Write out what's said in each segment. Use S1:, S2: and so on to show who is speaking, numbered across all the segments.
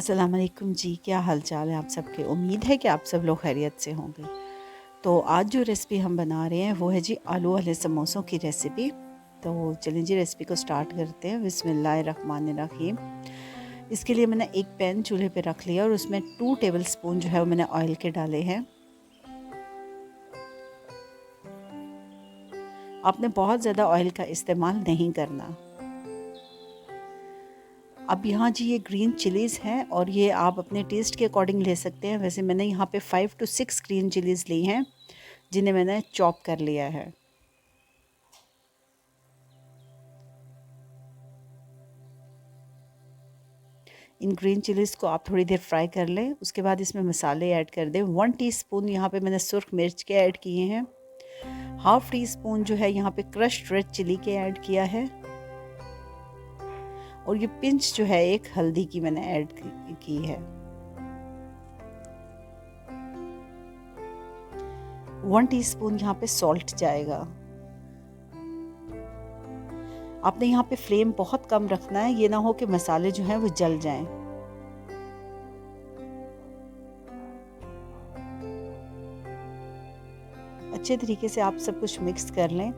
S1: अस्सलाम वालेकुम जी, क्या हाल चाल है आप सबके। उम्मीद है कि आप सब लोग खैरियत से होंगे। तो आज जो रेसिपी हम बना रहे हैं वो है जी आलू वाले समोसों की रेसिपी। तो चलिए जी रेसिपी को स्टार्ट करते हैं। बिस्मिल्लाहिर्रहमानिर्रहीम। इसके लिए मैंने एक पैन चूल्हे पे रख लिया और उसमें 2 टेबल स्पून जो है वो मैंने ऑयल के डाले हैं। आपने बहुत ज़्यादा ऑयल का इस्तेमाल नहीं करना। अब यहाँ जी ये ग्रीन चिलीज़ हैं और ये आप अपने टेस्ट के अकॉर्डिंग ले सकते हैं। वैसे मैंने यहाँ पे 5 to 6 ग्रीन चिलीज़ ली हैं जिन्हें मैंने चॉप कर लिया है। इन ग्रीन चिलीज़ को आप थोड़ी देर फ्राई कर लें। उसके बाद इसमें मसाले ऐड कर दें। 1 टीस्पून यहाँ पे मैंने सुर्ख मिर्च के ऐड किए हैं। हाफ़ टी स्पून जो है यहाँ पे क्रश्ड रेड चिली के ऐड किया है। और ये पिंच जो है एक हल्दी की मैंने ऐड की है। 1 टीस्पून यहाँ पे सॉल्ट जाएगा। आपने यहाँ पे फ्लेम बहुत कम रखना है, ये ना हो कि मसाले जो हैं वो जल जाएं। अच्छे तरीके से आप सब कुछ मिक्स कर लें।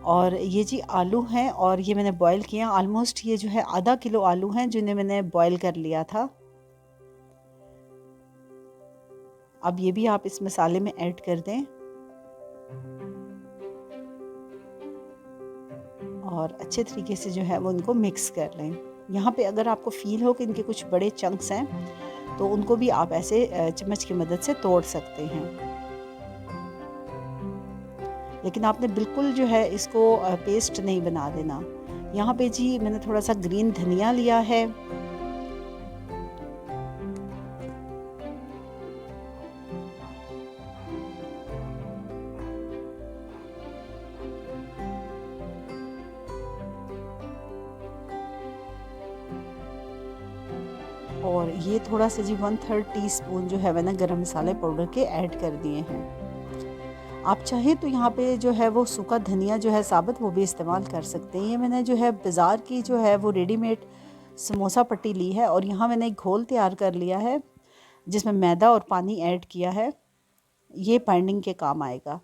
S1: और ये जी आलू हैं और ये मैंने बॉईल किया। ऑलमोस्ट ये जो है आधा किलो आलू हैं जिन्हें मैंने बॉईल कर लिया था। अब ये भी आप इस मसाले में ऐड कर दें और अच्छे तरीके से जो है वो इनको मिक्स कर लें। यहाँ पे अगर आपको फील हो कि इनके कुछ बड़े चंक्स हैं तो उनको भी आप ऐसे चम्मच की मदद से तोड़ सकते हैं। लेकिन आपने बिल्कुल जो है इसको पेस्ट नहीं बना देना। यहाँ पे जी मैंने थोड़ा सा ग्रीन धनिया लिया है। और ये थोड़ा सा जी 1/3 टीस्पून जो है मैंने गरम मसाले पाउडर के ऐड कर दिए हैं। आप चाहे तो यहाँ पे जो है वो सूखा धनिया जो है साबुत वो भी इस्तेमाल कर सकते हैं। ये मैंने जो है बाज़ार की जो है वो रेडीमेड समोसा पट्टी ली है और यहाँ मैंने एक घोल तैयार कर लिया है जिसमें मैदा और पानी ऐड किया है। ये बाइंडिंग के काम आएगा।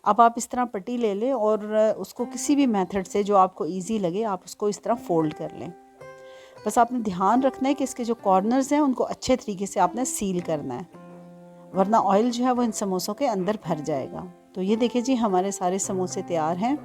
S1: अब आप इस तरह पट्टी ले लें और उसको किसी भी मेथड से जो आपको इजी लगे आप उसको इस तरह फ़ोल्ड कर लें। बस आपने ध्यान रखना है कि इसके जो कॉर्नर्स हैं उनको अच्छे तरीके से आपने सील करना है, वरना ऑयल जो है वो इन समोसों के अंदर भर जाएगा। तो ये देखिए जी हमारे सारे समोसे तैयार हैं।